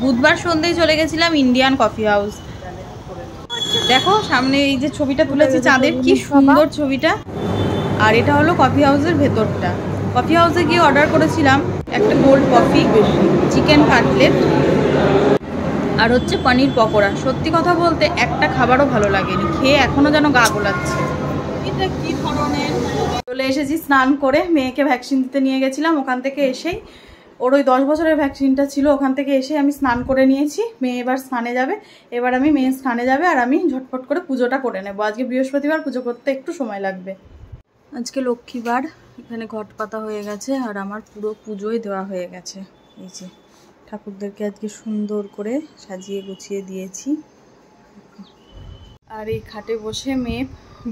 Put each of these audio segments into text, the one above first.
বুধবার সন্ধ্যায় চলে গেছিলাম ইন্ডিয়ান কফি হাউস। দেখো সামনে এই যে ছবিটা তুলেছি চাঁদের, কি সুন্দর ছবিটা। আর এটা হলো কফি হাউসের ভেতরটা। কফি হাউসে গিয়ে অর্ডার করেছিলাম একটা কোল্ড কফি, চিকেন কাটলেট আর হচ্ছে পনির পকোড়া। সত্যি কথা বলতে একটা খাবারও ভালো লাগেনি, খেয়ে এখনো যেন গা গোলাচ্ছে। এটা কি ধরনের। চলে এসেছি স্নান করে, মেয়েকে ভ্যাকসিন দিতে নিয়ে গেছিলাম। ওখান থেকে এসেই ওর ওই 10 বছরের ভ্যাকসিনটা ছিল, ওখান থেকে এসে আমি স্নান করে নিয়েছি। মেয়ে এবার স্নানে যাবে, মেয়ে স্নানে যাবে আর আমি ঝটপট করে পুজোটা করে নেবো। আজকে বৃহস্পতিবার, পুজো করতে একটু সময় লাগবে। আজকে লক্ষ্মীবার, এখানে ঘট পাতা হয়ে গেছে আর আমার পুরো পুজোই দেওয়া হয়ে গেছে। এই যে ঠাকুরদেরকে আজকে সুন্দর করে সাজিয়ে গুছিয়ে দিয়েছি। আর এই খাটে বসে মেয়ে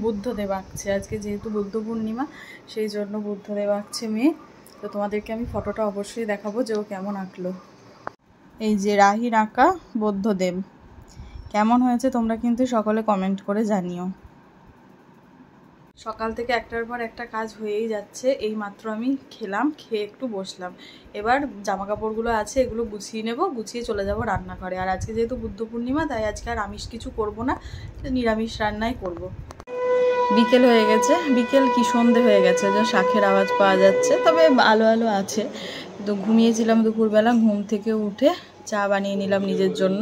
বুদ্ধদেব আঁকছে। আজকে যেহেতু বুদ্ধ পূর্ণিমা, সেই জন্য বুদ্ধদেব আঁকছে মেয়ে। তো তোমাদেরকে আমি ফটোটা অবশ্যই দেখাবো যে ও কেমন আঁকলো। এই যে রাহির আঁকা বুদ্ধদেব কেমন হয়েছে তোমরা কিন্তু সকলে কমেন্ট করে জানিও। সকাল থেকে একটার পর একটা কাজ হয়েই যাচ্ছে। এই মাত্র আমি খেলাম, খেয়ে একটু বসলাম। এবার জামা কাপড়গুলো আছে, এগুলো গুছিয়ে নেব, গুছিয়ে চলে যাব রান্নাঘরে। আর আজকে যেহেতু বুদ্ধ পূর্ণিমা, তাই আজকে আর আমিষ কিছু করব না, নিরামিষ রান্নাই করব। বিকেল হয়ে গেছে, বিকেল কি সন্ধে হয়ে গেছে, যে শাঁখের আওয়াজ পাওয়া যাচ্ছে, তবে আলো আলো আছে। তো ঘুমিয়েছিলাম দুপুরবেলা, ঘুম থেকে উঠে চা বানিয়ে নিলাম নিজের জন্য।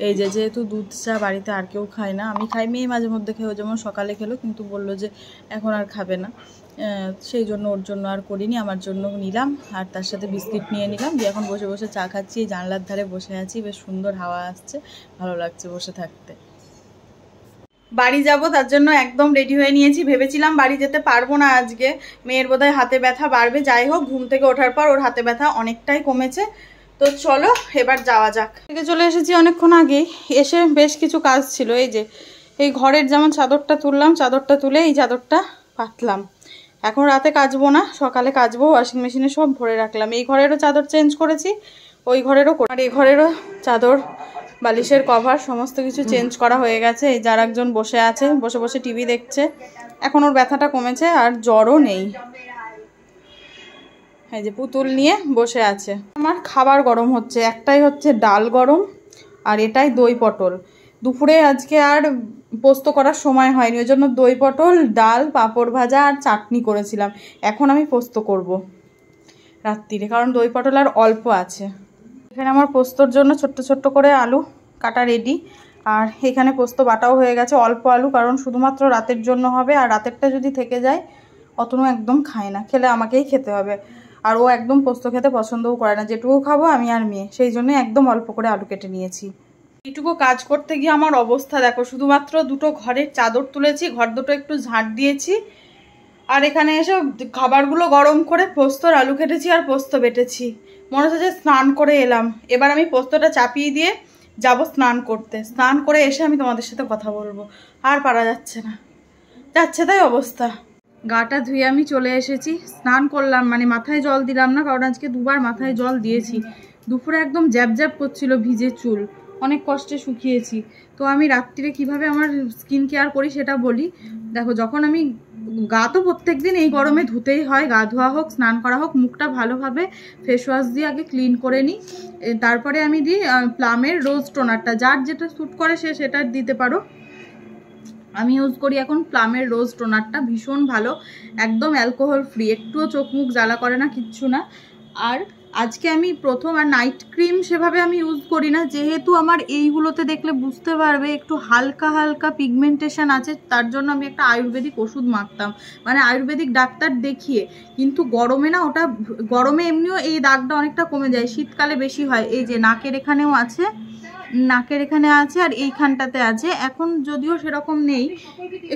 এই যে যেহেতু দুধ চা বাড়িতে আর কেউ খায় না, আমি খাই, মেয়ে মাঝে মধ্যে খেয়েও, যেমন সকালে খেলো কিন্তু বললো যে এখন আর খাবে না, সেই জন্য ওর জন্য আর করিনি, আমার জন্য নিলাম। আর তার সাথে বিস্কিট নিয়ে নিলাম, দিয়ে এখন বসে বসে চা খাচ্ছি। এই জানলার ধারে বসে আছি, বেশ সুন্দর হাওয়া আসছে, ভালো লাগছে বসে থাকতে। বাড়ি যাব, তার জন্য একদম রেডি হয়ে নিয়েছি। ভেবেছিলাম বাড়ি যেতে পারবো না আজকে, মেয়ের বোধহয় হাতে ব্যথা বাড়বে। যাই হোক, ঘুম থেকে ওঠার পর ওর হাতে ব্যথা অনেকটাই কমেছে। তো চলো এবার যাওয়া যাক। থেকে চলে এসেছি অনেকক্ষণ আগেই, এসে বেশ কিছু কাজ ছিল। এই যে এই ঘরের যেমন চাদরটা তুললাম, চাদরটা তুলে এই চাদরটা পাতলাম। এখন রাতে কাচবো না, সকালে কাচবো। ওয়াশিং মেশিনে সব ভরে রাখলাম। এই ঘরেরও চাদর চেঞ্জ করেছি, ওই ঘরেরও, আর এই ঘরেরও চাদর, বালিশের কভার সমস্ত কিছু চেঞ্জ করা হয়ে গেছে। এই যার একজন বসে আছে, বসে বসে টিভি দেখছে। এখন ওর ব্যথাটা কমেছে আর জ্বরও নেই। এই যে পুতুল নিয়ে বসে আছে। আমার খাবার গরম হচ্ছে, একটাই হচ্ছে ডাল গরম আর এটাই দই পটল। দুপুরে আজকে আর পোস্ত করার সময় হয়নি, ওই জন্য দই পটল, ডাল, পাঁপড় ভাজা আর চাটনি করেছিলাম। এখন আমি পোস্ত করব রাত্রিরে, কারণ দই পটল আর অল্প আছে। এখানে আমার পোস্তর জন্য ছোট্ট ছোট্ট করে আলু কাটা রেডি। আর এখানে পোস্ত বাটাও হয়ে গেছে, অল্প আলু, কারণ শুধুমাত্র রাতের জন্য হবে। আর রাতেরটা যদি থেকে যায়, অতনু একদম খায় না, খেলে আমাকেই খেতে হবে। আর ও একদম পোস্ত খেতে পছন্দও করে না, যেটুকু খাবো আমি আর মেয়ে, সেই জন্য একদম অল্প করে আলু কেটে নিয়েছি। এইটুকু কাজ করতে গিয়ে আমার অবস্থা দেখো, শুধুমাত্র দুটো ঘরের চাদর তুলেছি, ঘর দুটো একটু ঝাঁট দিয়েছি। আর এখানে এসে খাবারগুলো গরম করে পোস্তর আলু কেটেছি আর পোস্ত বেটেছি। মনে হচ্ছে যে স্নান করে এলাম। এবার আমি পোস্তটা চাপিয়ে দিয়ে যাব স্নান করতে। স্নান করে এসে আমি তোমাদের সাথে কথা বলবো। আর পারা যাচ্ছে না, যাচ্ছে তাই অবস্থা। গাটা ধুয়ে আমি চলে এসেছি, স্নান করলাম, মানে মাথায় জল দিলাম না, কারণ আজকে দুবার মাথায় জল দিয়েছি। দুপুরে একদম জ্যাব জ্যাব করছিল ভিজে চুল, অনেক কষ্টে শুকিয়েছি। তো আমি রাত্রিরে কিভাবে আমার স্কিন কেয়ার করি সেটা বলি। দেখো, যখন আমি গা তো প্রত্যেকদিন এই গরমে ধুতেই হয়, গা ধোয়া হোক, স্নান করা হোক, মুখটা ভালোভাবে ফেস ওয়াশ দিয়ে আগে ক্লিন করে নিই। তারপরে আমি দিই প্লামের রোজ টোনারটা, যার যেটা স্যুট করে সে সেটা দিতে পারো। আমি ইউজ করি এখন প্লামের রোজ টোনারটা, ভীষণ ভালো, একদম অ্যালকোহল ফ্রি, একটুও চোখ মুখ জ্বালা করে না, কিচ্ছু না। আর আজকে আমি প্রথম, আর নাইট ক্রিম সেভাবে আমি ইউজ করি না, যেহেতু আমার এইগুলোতে দেখলে বুঝতে পারবে একটু হালকা হালকা পিগমেন্টেশন আছে, তার জন্য আমি একটা আয়ুর্বেদিক ওষুধ মাখতাম, মানে আয়ুর্বেদিক ডাক্তার দেখিয়ে। কিন্তু গরমে না, ওটা গরমে এমনিও এই দাগটা অনেকটা কমে যায়, শীতকালে বেশি হয়। এই যে নাকের এখানেও আছে, নাকের এখানে আছে আর এইখানটাতে আছে, এখন যদিও সেরকম নেই,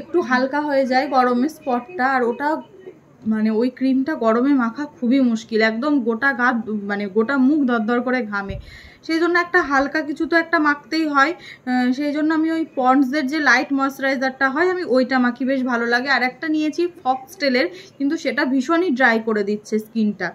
একটু হালকা হয়ে যায় গরমে স্পটটা। আর ওটা মানে ওই ক্রিমটা গরমে মাখা খুবই মুশকিল, একদম গোটা গা, মানে গোটা মুখ দরদর করে ঘামে। সেই জন্য একটা হালকা কিছু তো একটা মাখতেই হয়। সেই জন্য আমি ওই পন্ডসের যে লাইট ময়শ্চারাইজারটা হয়, আমি ওইটা মাখি, বেশ ভালো লাগে। আর একটা নিয়েছি ফক্সটেলের, কিন্তু সেটা ভীষণই ড্রাই করে দিচ্ছে স্কিনটা।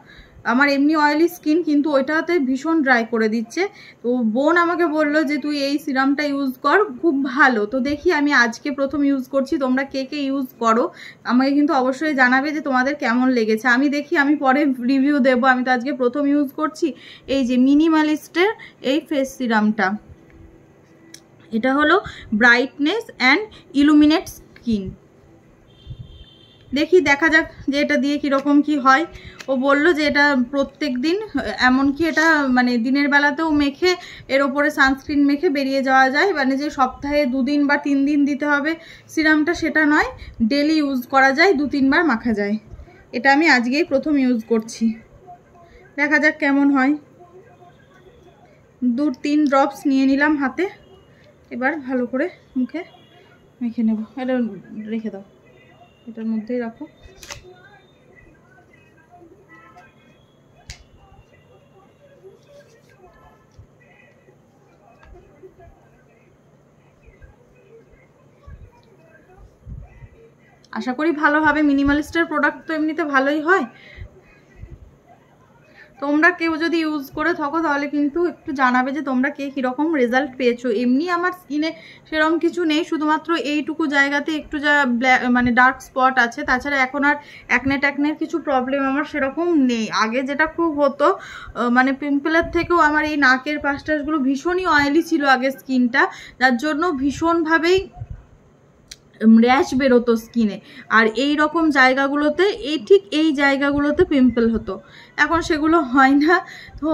আমার এমনি অয়েলি স্কিন, কিন্তু ওইটাতে ভীষণ ড্রাই করে দিচ্ছে। তো বোন আমাকে বললো যে তুই এই সিরামটা ইউজ কর, খুব ভালো। তো দেখি আমি আজকে প্রথম ইউজ করছি, তোমরা কে কে ইউজ করো আমাকে কিন্তু অবশ্যই জানাবে যে তোমাদের কেমন লেগেছে। আমি দেখি, আমি পরে রিভিউ দেবো। আমি তো আজকে প্রথম ইউজ করছি। এই যে মিনিমালিস্টের এই ফেস সিরামটা, এটা হলো ব্রাইটনেস অ্যান্ড ইলুমিনেট স্কিন। দেখি, দেখা যাক যে এটা দিয়ে কীরকম কি হয়। ও বললো যে এটা প্রত্যেক দিন, এমনকি এটা মানে দিনের বেলাতেও মেখে এর ওপরে সানস্ক্রিন মেখে বেরিয়ে যাওয়া যায়। মানে যে সপ্তাহে 2 দিন বা 3 দিন দিতে হবে সিরামটা সেটা নয়, ডেলি ইউজ করা যায়, 2-3 বার মাখা যায়। এটা আমি আজকেই প্রথম ইউজ করছি, দেখা যাক কেমন হয়। 2-3 ড্রপস নিয়ে নিলাম হাতে, এবার ভালো করে মুখে মেখে নেব। এটা রেখে দাও, এটার মধ্যেই রাখো। আশা করি ভালো হবে। মিনিমালিস্টের প্রোডাক্ট তো এমনিতে ভালোই হয়। তোমরা কেউ যদি ইউজ করে থাকো তাহলে কিন্তু একটু জানাবে যে তোমরা কে কীরকম রেজাল্ট পেয়েছো। এমনি আমার স্কিনে সেরকম কিছু নেই, শুধুমাত্র এইটুকু জায়গাতে একটু যা মানে ডার্ক স্পট আছে, তাছাড়া এখন আর অ্যাকনের কিছু প্রবলেম আমার সেরকম নেই। আগে যেটা খুব হতো, মানে পিম্পলের থেকেও আমার এই নাকের পাশটাগুলো ভীষণই অয়েলি ছিল আগে স্কিনটা, যার জন্য ভীষণভাবেই র্যাশ বেরোতো স্কিনে। আর এই রকম জায়গাগুলোতে, ঠিক এই জায়গাগুলোতে পিম্পল হতো, এখন সেগুলো হয় না। তো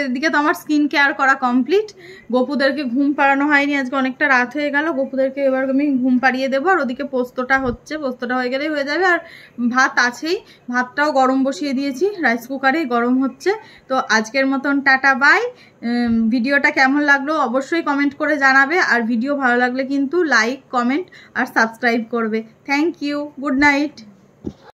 এদিকে তো আমার স্কিন কেয়ার করা কমপ্লিট। গপুদেরকে ঘুম পাড়ানো হয়নি, আজকে অনেকটা রাত হয়ে গেল। গপুদেরকে এবার আমি ঘুম পাড়িয়ে দেবো। আর ওদিকে পোস্তটা হচ্ছে, পোস্তটা হয়ে গেলেই হয়ে যাবে। আর ভাত আছেই, ভাতটাও গরম বসিয়ে দিয়েছি, রাইস কুকারে গরম হচ্ছে। তো আজকের মতন টাটা, বাই। ভিডিওটা কেমন লাগলো অবশ্যই কমেন্ট করে জানাবে। আর ভিডিও ভালো লাগলে কিন্তু লাইক, কমেন্ট আর সাবস্ক্রাইব করবে। Thank you, good night.